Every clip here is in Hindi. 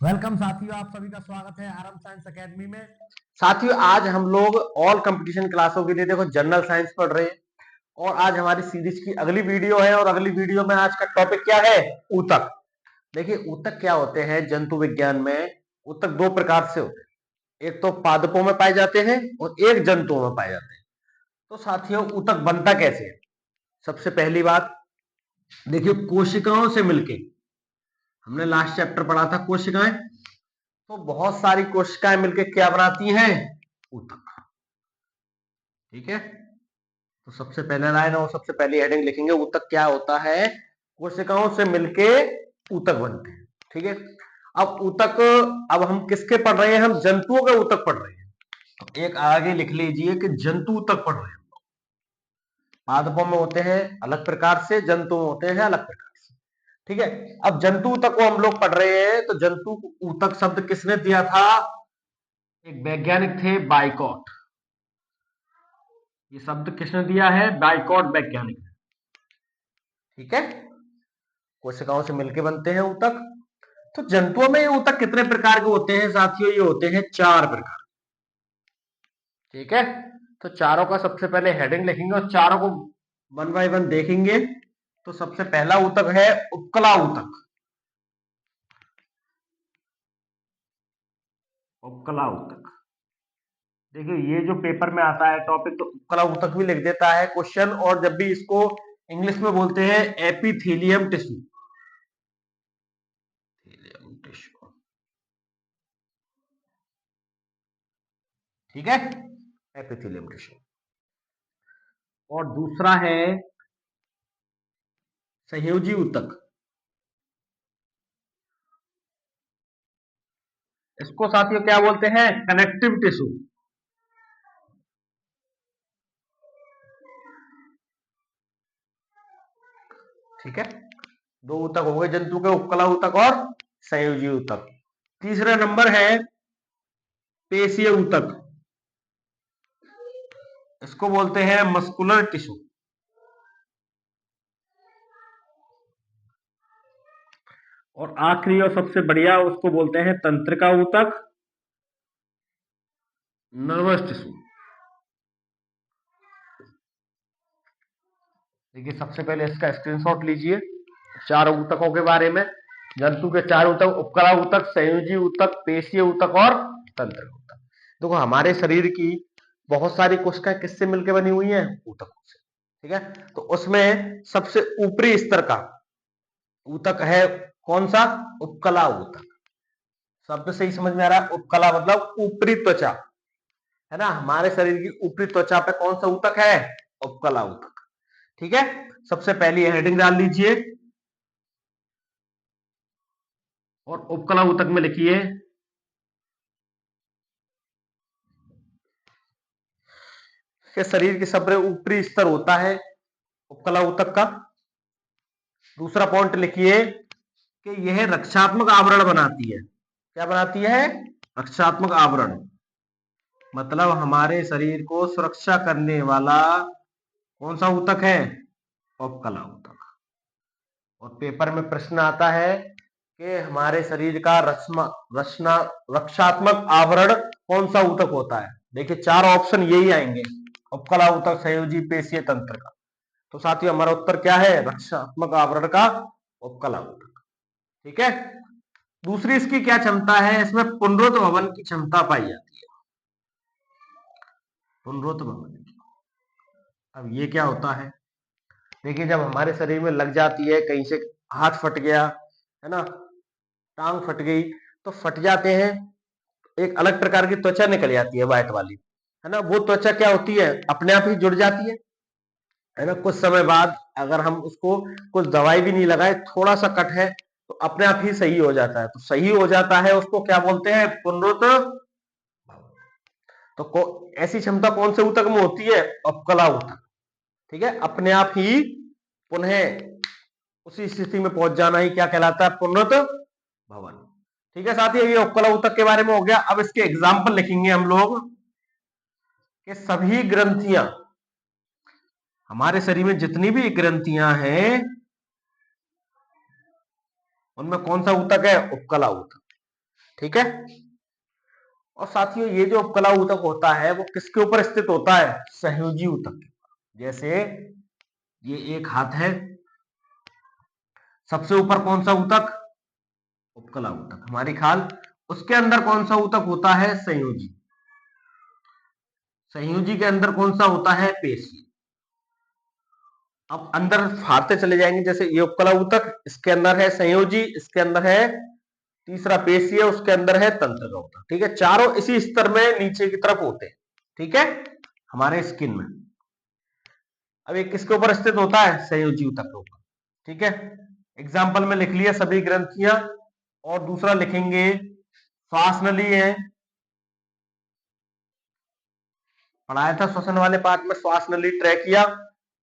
वेलकम साथियों, आप सभी का स्वागत है आरएम साइंस एकेडमी में। साथियों, आज हम लोग ऑल कंपटीशन क्लासों के लिए देखो जनरल साइंस पढ़ रहे हैं और आज हमारी सीरीज की अगली वीडियो है और अगली वीडियो में आज का टॉपिक क्या है? ऊतक। देखिए, ऊतक क्या होते हैं जंतु विज्ञान में। ऊतक दो प्रकार से होते हैं, एक तो पादपों में पाए जाते हैं और एक जंतुओं में पाए जाते हैं। तो साथियों, ऊतक बनता कैसे है? सबसे पहली बात देखिए, कोशिकाओं से मिलके, हमने लास्ट चैप्टर पढ़ा था कोशिकाएं, तो बहुत सारी कोशिकाएं मिलकर क्या बनाती हैं? ऊतक। ठीक है, तो सबसे पहले लाइन और सबसे पहली हेडिंग लिखेंगे, ऊतक क्या होता है? कोशिकाओं से मिलके ऊतक बनते हैं। ठीक है, अब ऊतक, अब हम किसके पढ़ रहे हैं? हम जंतुओं के ऊतक पढ़ रहे हैं। तो एक आगे लिख लीजिए कि जंतु ऊतक पढ़ रहे हैं। पादपों में होते हैं अलग प्रकार से, जंतु में होते हैं अलग प्रकार से। ठीक है, अब जंतु ऊतक को हम लोग पढ़ रहे हैं, तो जंतु ऊतक शब्द किसने दिया था? एक वैज्ञानिक थे, बाइकॉट। ये शब्द किसने दिया है? बाइकॉट वैज्ञानिक। ठीक है, कोशिकाओं से मिलकर बनते हैं ऊतक। तो जंतुओं में ये ऊतक कितने प्रकार के होते हैं साथियों? ये होते हैं 4 प्रकार। ठीक है, तो चारों का सबसे पहले हेडिंग लिखेंगे और चारों को वन बाय वन देखेंगे। तो सबसे पहला ऊतक है उपकला ऊतक। उपकला ऊतक, देखिए ये जो पेपर में आता है टॉपिक, तो उपकला ऊतक भी लिख देता है क्वेश्चन, और जब भी इसको इंग्लिश में बोलते हैं एपिथेलियम टिश्यू। ठीक है, एपिथेलियम टिश्यू। और दूसरा है संयोजी ऊतक। इसको साथियों क्या बोलते हैं? Connective tissue. ठीक है, दो ऊतक हो गए जंतु के, उपकला ऊतक और संयोजी ऊतक। तीसरा नंबर है पेशीय ऊतक। इसको बोलते हैं मस्कुलर टिश्यू। और आखिरी और सबसे बढ़िया, उसको बोलते हैं तंत्रिका ऊतक, नर्वस टिश्यू। देखिए, सबसे पहले इसका स्क्रीनशॉट लीजिए चार ऊतकों के बारे में। जंतु के 4 ऊतक: उपकला ऊतक, संयोजी ऊतक, पेशीय ऊतक और तंत्रिका ऊतक। देखो, हमारे शरीर की बहुत सारी कोशिकाएं किससे मिलकर बनी हुई हैं? ऊतकों से। ठीक है, तो उसमें सबसे ऊपरी स्तर का ऊतक है कौन सा? उपकला ऊतक। शब्द से ही समझ में आ रहा है, उपकला मतलब ऊपरी त्वचा, है ना। हमारे शरीर की ऊपरी त्वचा पे कौन सा ऊतक है? उपकला ऊतक। ठीक है, सबसे पहली हेडिंग डाल लीजिए और उपकला ऊतक में लिखिए कि शरीर के सबसे ऊपरी स्तर होता है उपकला ऊतक का। दूसरा पॉइंट लिखिए कि यह रक्षात्मक आवरण बनाती है। क्या बनाती है? रक्षात्मक आवरण, मतलब हमारे शरीर को सुरक्षा करने वाला कौन सा ऊतक है? उपकला ऊतक। और पेपर में प्रश्न आता है कि हमारे शरीर का रक्षात्मक आवरण कौन सा ऊतक होता है? देखिए, 4 ऑप्शन यही आएंगे: उपकला ऊतक, संयोजी, पेशीय, तंत्रिका। तो साथियों, हमारा उत्तर क्या है? रक्षात्मक आवरण का उपकला ऊतक। ठीक है, दूसरी इसकी क्या क्षमता है? इसमें पुनरुत्त भवन की क्षमता पाई जाती है। पुनरुत्त भवन की, अब ये क्या होता है? देखिए, जब हमारे शरीर में लग जाती है, कहीं से हाथ फट गया, है ना, टांग फट गई, तो फट जाते हैं, एक अलग प्रकार की त्वचा निकल जाती है व्हाइट वाली, है ना। वो त्वचा क्या होती है? अपने आप ही जुड़ जाती है ना। कुछ समय बाद अगर हम उसको कुछ दवाई भी नहीं लगाए, थोड़ा सा कट है, तो अपने आप ही सही हो जाता है। तो सही हो जाता है, उसको क्या बोलते हैं? पुनरुत्त। तो ऐसी क्षमता कौन से ऊतक में होती है? उपकला ऊतक। ठीक है, अपने आप ही पुनः उसी स्थिति में पहुंच जाना ही क्या कहलाता है? पुनरुत्त भवन। ठीक है साथियों, ये उपकला ऊतक के बारे में हो गया। अब इसके एग्जाम्पल लिखेंगे हम लोग कि सभी ग्रंथियां, हमारे शरीर में जितनी भी ग्रंथियां हैं, उनमें कौन सा ऊतक है? उपकला ऊतक। ठीक है। और साथियों ये जो उपकला ऊतक होता है वो किसके ऊपर स्थित होता है? संयोजी ऊतक। जैसे ये एक हाथ है, सबसे ऊपर कौन सा ऊतक? उपकला ऊतक। हमारी खाल, उसके अंदर कौन सा ऊतक होता है? संयोजी। संयोजी के अंदर कौन सा होता है? पेशी। अब अंदर फाड़ते चले जाएंगे, जैसे ये उपकला ऊतक, इसके अंदर है संयोजी, इसके अंदर है तीसरा पेशी है, उसके अंदर है तंत्रिका ऊतक। ठीक है, चारों इसी स्तर में नीचे की तरफ होते हैं। ठीक है, हमारे स्किन में। अब एक किसके ऊपर स्थित होता है? संयोजी ऊतक के ऊपर। ठीक है, एग्जाम्पल में लिख लिया सभी ग्रंथियां, और दूसरा लिखेंगे श्वास नली है। पढ़ाया था श्वसन वाले पार्ट में, श्वास नली, ट्रैकिया,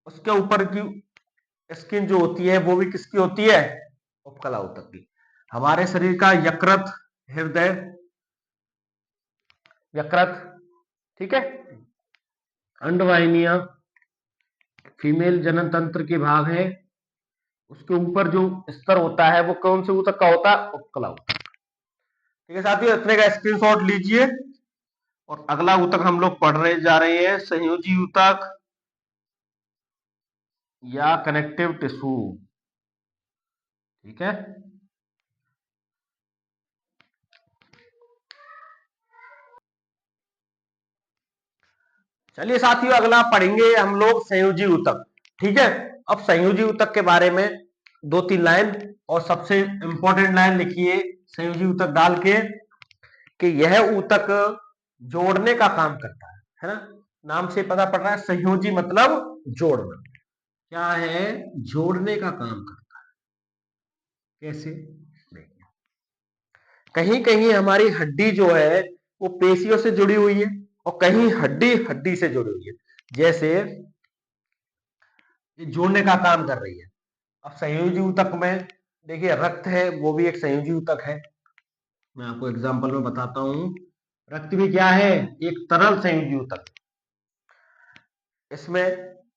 उसके ऊपर की स्किन जो होती है वो भी किसकी होती है? उपकला ऊतक की। हमारे शरीर का यकृत, हृदय, यकृत, ठीक है, अंडवाहिनियां, फीमेल जनन तंत्र के भाग है, उसके ऊपर जो स्तर होता है वो कौन से ऊतक का होता है? उपकला ऊतक। ठीक है साथियों, इतने का स्क्रीनशॉट लीजिए। और अगला ऊतक हम लोग पढ़ रहे जा रहे हैं, संयोजी ऊतक या कनेक्टिव टिश्यू। ठीक है, चलिए साथियों अगला पढ़ेंगे हम लोग संयोजी ऊतक। ठीक है, अब संयोजी ऊतक के बारे में दो तीन लाइन, और सबसे इंपॉर्टेंट लाइन लिखिए संयोजी ऊतक डाल के, कि यह ऊतक जोड़ने का काम करता है ना। नाम से पता पड़ रहा है, संयोजी मतलब जोड़ना। क्या है? जोड़ने का काम करता है। कैसे? देखिए, कहीं कहीं हमारी हड्डी जो है वो पेशियों से जुड़ी हुई है, और कहीं हड्डी हड्डी से जुड़ी हुई है। जैसे ये जोड़ने का काम कर रही है। अब संयोजी ऊतक में देखिए रक्त है, वो भी एक संयोजी ऊतक है। मैं आपको एग्जांपल में बताता हूं, रक्त भी क्या है? एक तरल संयोजी ऊतक। इसमें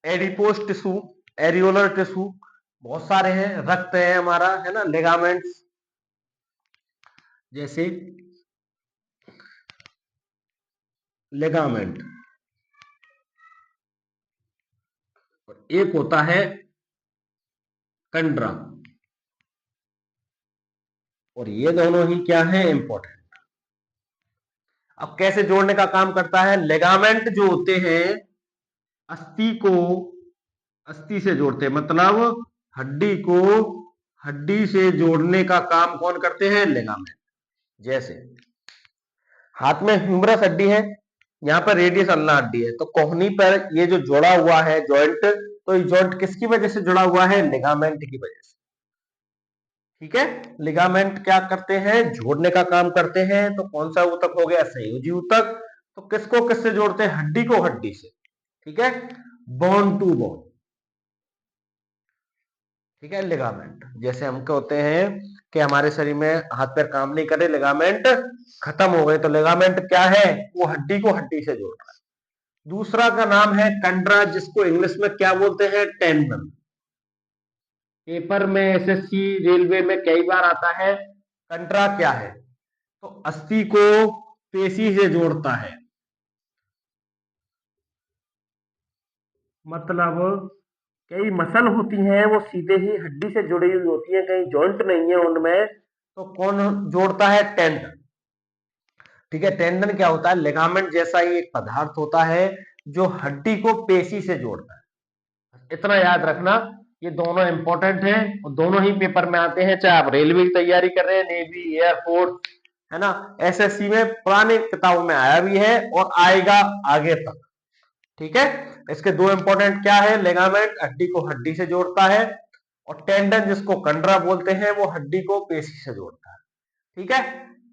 एडिपोस टिश्यू, एरियोलर टिश्यू बहुत सारे हैं। रक्त है हमारा, है ना, लिगामेंट्स, जैसे लिगामेंट, और एक होता है कंडरा, और ये दोनों ही क्या है? इंपॉर्टेंट। अब कैसे जोड़ने का काम करता है? लिगामेंट जो होते हैं अस्थि को अस्थि से जोड़ते हैं, मतलब हड्डी को हड्डी से जोड़ने का काम कौन करते हैं? लिगामेंट। जैसे हाथ में ह्यूमरस हड्डी है, यहाँ पर रेडियस अल्ना हड्डी है, तो कोहनी पर ये जो जुड़ा हुआ है जॉइंट, तो ये जॉइंट किसकी वजह से जुड़ा हुआ है? लिगामेंट की वजह से। ठीक है, लिगामेंट क्या करते हैं? जोड़ने का काम करते हैं। तो कौन सा ऊतक हो गया? संयोजी ऊतक। तो किसको किससे जोड़ते हैं? हड्डी को हड्डी से। ठीक है, बोन टू बोन। ठीक है, लिगामेंट। जैसे हम कहते हैं कि हमारे शरीर में हाथ पैर काम नहीं करे, लिगामेंट खत्म हो गए, तो लिगामेंट क्या है? वो हड्डी को हड्डी से जोड़ रहा है। दूसरा का नाम है कंडरा, जिसको इंग्लिश में क्या बोलते हैं? टेंडन। पेपर में, एसएससी, रेलवे में कई बार आता है। कंडरा क्या है? तो अस्थि को पेशी से जोड़ता है, मतलब कई मसल होती हैं वो सीधे ही हड्डी से जुड़ी हुई होती है, कहीं जॉइंट नहीं है उनमें, तो कौन जोड़ता है? टेंडन। ठीक है, टेंडन क्या होता है? लिगामेंट जैसा ही एक पदार्थ होता है जो हड्डी को पेशी से जोड़ता है। इतना याद रखना, ये दोनों इंपॉर्टेंट हैं और दोनों ही पेपर में आते हैं, चाहे आप रेलवे की तैयारी कर रहे हैं, नेवी, एयरफोर्स, है ना, एसएससी में पुराने किताबों में आया भी है और आएगा आगे तक। ठीक है, इसके दो इंपॉर्टेंट क्या है? लिगामेंट हड्डी को हड्डी से जोड़ता है, और टेंडन जिसको कंडरा बोलते हैं वो हड्डी को पेशी से जोड़ता है। ठीक है,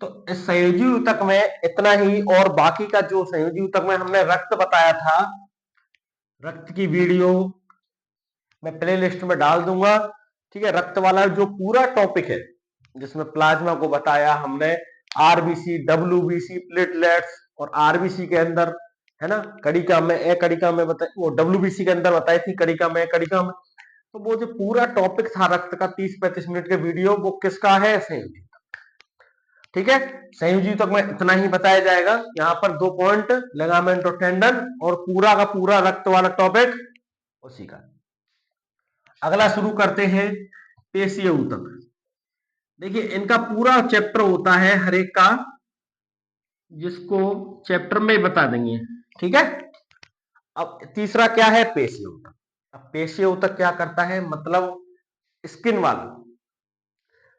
तो इस संयोजी ऊतक में इतना ही, और बाकी का जो संयोजी ऊतक में हमने रक्त बताया था, रक्त की वीडियो मैं प्ले लिस्ट में डाल दूंगा। ठीक है, रक्त वाला जो पूरा टॉपिक है, जिसमें प्लाज्मा को बताया हमने, आरबीसी, डब्ल्यूबीसी, प्लेटलेट्स, और आरबीसी के अंदर, है ना, कड़िका में, ए कड़िका में बताई, वो डब्ल्यूबीसी के अंदर बताई थी कड़िका में, कड़िका में। तो वो जो पूरा टॉपिक था रक्त का 30-35 मिनट के वीडियो, वो किसका है? संयोजी। ठीक है, संयोजी ऊतक में इतना ही बताया जाएगा। यहाँ पर 2 पॉइंट, लिगामेंट और टेंडन, और पूरा का पूरा रक्त वाला टॉपिक उसी का। अगला शुरू करते हैं पेशीय ऊतक। देखिए इनका पूरा चैप्टर होता है हर एक का, जिसको चैप्टर में बता देंगे। ठीक है, अब तीसरा क्या है, पेशीय ऊतक। अब पेशीय ऊतक क्या करता है, मतलब स्किन वाला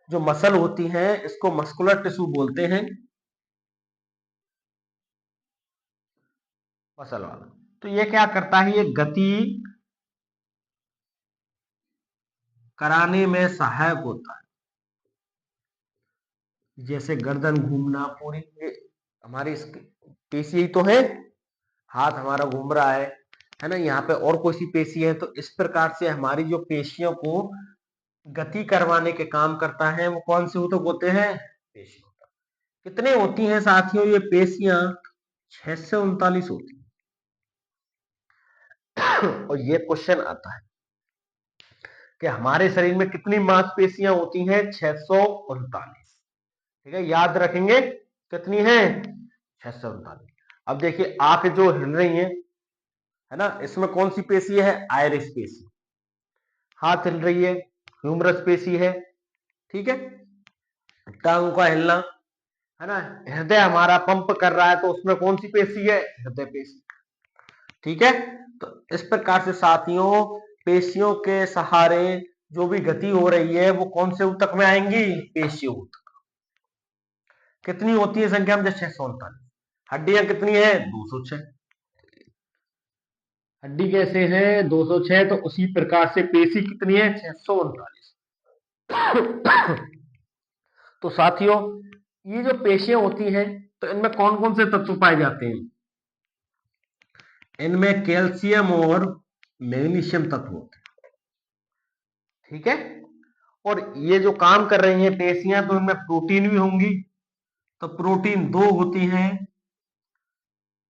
जो मसल होती है इसको मस्कुलर टिश्यू बोलते हैं, मसल वाला। तो ये क्या करता है, ये गति कराने में सहायक होता है। जैसे गर्दन घूमना, पूरी हमारी पेशी ही तो है, हाथ हमारा घूम रहा है ना, यहाँ पे और कोई सी पेशी है, तो इस प्रकार से हमारी जो पेशियों को गति करवाने के काम करता है वो कौन से ऊतक होते हैं, पेशी ऊतक। कितने होती हैं साथियों ये पेशियां, 639 होती हैं। और ये क्वेश्चन आता है कि हमारे शरीर में कितनी मांसपेशियां होती हैं, 639। ठीक है, याद रखेंगे कितनी है, 639। अब देखिए आंख जो हिल रही है ना, इसमें कौन सी पेशी है, आइरिस पेशी। हाथ हिल रही है, ह्यूमरस पेशी है। ठीक है, टांगों का हिलना है ना, हृदय हमारा पंप कर रहा है तो उसमें कौन सी पेशी है, हृदय पेशी। ठीक है, तो इस प्रकार से साथियों पेशियों के सहारे जो भी गति हो रही है वो कौन से ऊतक में आएंगी, पेशी ऊतक। कितनी होती है संख्या में, 639। हड्डियां कितनी है, 206। हड्डी कैसे है, 206, तो उसी प्रकार से पेशी कितनी है, 639। तो साथियों ये जो पेशियां होती हैं तो इनमें कौन कौन से तत्व पाए जाते हैं, इनमें कैल्शियम और मैग्नीशियम तत्व होते हैं। ठीक है, और ये जो काम कर रही हैं पेशियां तो इनमें प्रोटीन भी होंगी। तो प्रोटीन दो होती हैं,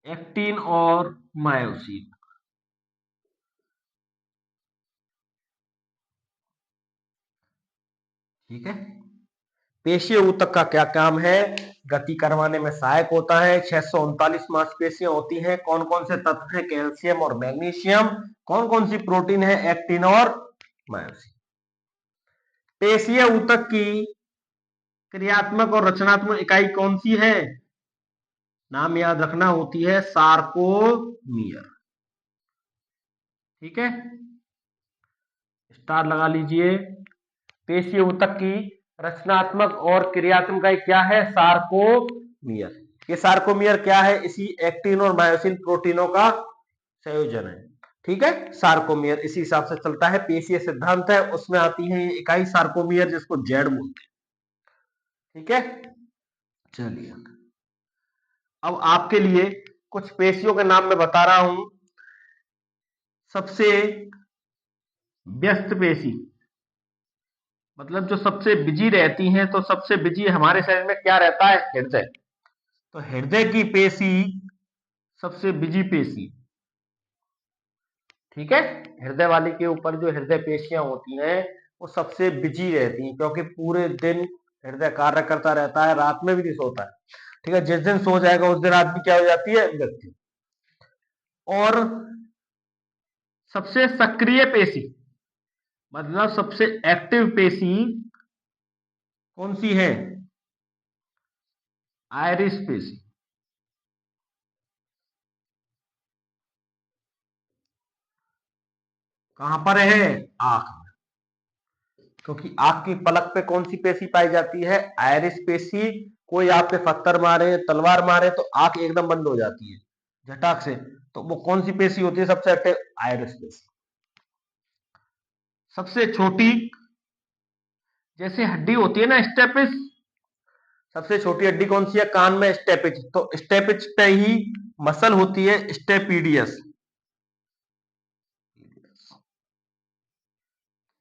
एक्टिन और मायोसिन। ठीक है, पेशीय ऊतक का क्या काम है, गति करवाने में सहायक होता है। 639 मांसपेशियां होती हैं, कौन कौन से तत्व हैं, कैल्शियम और मैग्नीशियम। कौन कौन सी प्रोटीन है, एक्टिन और मायोसिन। पेशीय ऊतक की क्रियात्मक और रचनात्मक इकाई कौन सी है, नाम याद रखना, होती है सार्कोमियर। ठीक है, स्टार लगा लीजिए। पेशीय ऊतक की रचनात्मक और क्रियात्मक इकाई क्या है, सार्कोमियर। ये सार्कोमियर क्या है, इसी एक्टिन और मायोसिन प्रोटीनों का संयोजन है। ठीक है, सार्कोमियर इसी हिसाब से चलता है, पेशीय सिद्धांत है उसमें आती है ये इकाई सार्कोमियर, जिसको जेड बोलते हैं। ठीक है, चलिए अब आपके लिए कुछ पेशियों के नाम मैं बता रहा हूं। सबसे व्यस्त पेशी, मतलब जो सबसे बिजी रहती हैं, तो सबसे बिजी हमारे शरीर में क्या रहता है, हृदय। तो हृदय की पेशी सबसे बिजी पेशी। ठीक है, हृदय वाली के ऊपर जो हृदय पेशियां होती हैं वो सबसे बिजी रहती हैं, क्योंकि पूरे दिन हृदय कार्य करता रहता है, रात में भी नहीं सोता है। ठीक है, जिस दिन सो जाएगा उस दिन आदमी क्या हो जाती है, मृत्यु। और सबसे सक्रिय पेशी, मतलब सबसे एक्टिव पेशी कौन सी है, आयरिस पेशी। कहां पर है, आंख में। क्योंकि आंख की पलक पे कौन सी पेशी पाई जाती है, आयरिस पेशी। कोई आप पे पत्थर मारे, तलवार मारे तो आंख एकदम बंद हो जाती है झटाक से, तो वो कौन सी पेशी होती है सबसे एक्टिव, आयरिस पेशी। सबसे छोटी, जैसे हड्डी होती है ना स्टेपिस, सबसे छोटी हड्डी कौन सी है, कान में स्टेपिच। तो स्टेपिच पे ही मसल होती है स्टेपीडियस।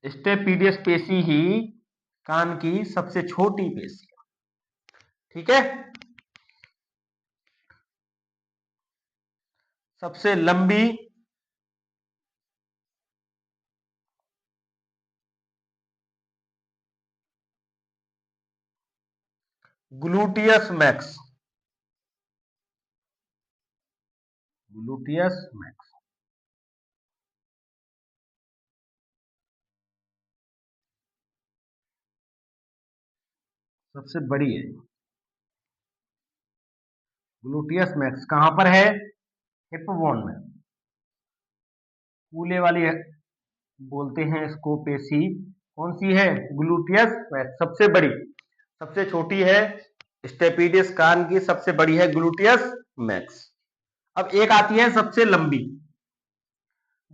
स्टेपीडियस पेशी ही कान की सबसे छोटी पेशी। ठीक है, सबसे लंबी, ग्लूटियस मैक्स, ग्लूटियस मैक्स सबसे बड़ी है। ग्लूटियस मैक्स कहां पर है? हिप बोन में। कूले वाली है, बोलते हैं इसको पेशी। कौन सी है? ग्लूटियस मैक्स सबसे बड़ी। सबसे छोटी है स्टेपिडियस कान की, सबसे बड़ी है ग्लूटियस मैक्स। अब एक आती है सबसे लंबी,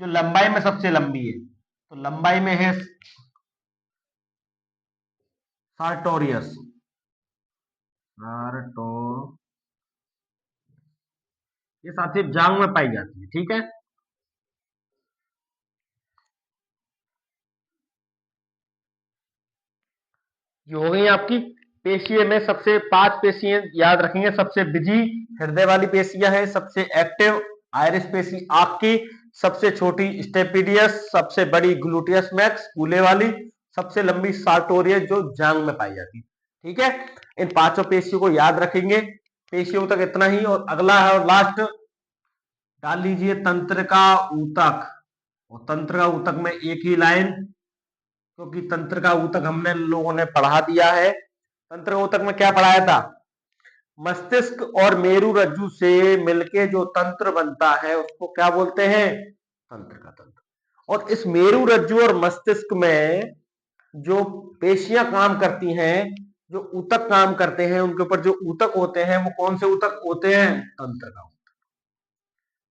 जो लंबाई में सबसे लंबी है। तो लंबाई में है सार्टोरियस, सार्टो, ये साथी जांग में पाई जाती है। ठीक है, ये हो गई आपकी पेशिये में सबसे 5 पेशियां याद रखेंगे। सबसे बिजी हृदय वाली पेशियां है, सबसे एक्टिव आयरिस पेशी आंख की, सबसे छोटी स्टेपिडियस, सबसे बड़ी ग्लूटियस मैक्स कूले वाली, सबसे लंबी सार्टोरियस जो जांग में पाई जाती है। ठीक है, इन पांचों पेशियों को याद रखेंगे। पेशियों तक इतना ही। और अगला है और लास्ट, डाल लीजिए तंत्र का ऊतक। और तंत्र का ऊतक में एक ही लाइन, क्योंकि तंत्र का ऊतक हमने लोगों ने पढ़ा दिया है। तंत्र का ऊतक में क्या पढ़ाया था? मस्तिष्क और मेरु रज्जु से मिलके जो तंत्र बनता है उसको क्या बोलते हैं? तंत्र का तंत्र। और इस मेरु रज्जु और मस्तिष्क में जो पेशियां काम करती हैं, जो ऊतक काम करते हैं, उनके ऊपर जो ऊतक होते हैं वो कौन से ऊतक होते हैं? तंत्र का।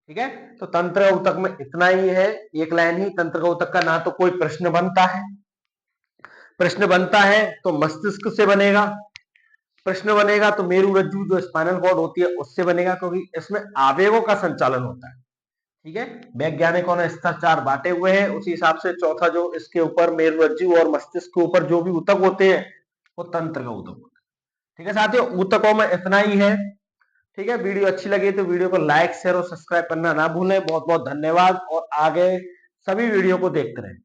ठीक है, तो तंत्र ऊतक में इतना ही है, एक लाइन ही। तंत्र का ऊतक का ना तो कोई प्रश्न बनता है, प्रश्न बनता है तो मस्तिष्क से बनेगा, प्रश्न बनेगा तो मेरु रज्जु जो स्पाइनल कॉर्ड होती है उससे बनेगा, क्योंकि इसमें आवेगों का संचालन होता है। ठीक है, वैज्ञानिकों ने स्तर 4 बांटे हुए हैं, उसी हिसाब से चौथा जो इसके ऊपर मेरु रज्जु और मस्तिष्क के ऊपर जो भी ऊतक होते हैं वो तंत्र का ऊतक होता है। ठीक है साथियों, ऊतकों में इतना ही है। ठीक है, वीडियो अच्छी लगी तो वीडियो को लाइक शेयर और सब्सक्राइब करना ना भूलें। बहुत बहुत धन्यवाद, और आगे सभी वीडियो को देखते रहें।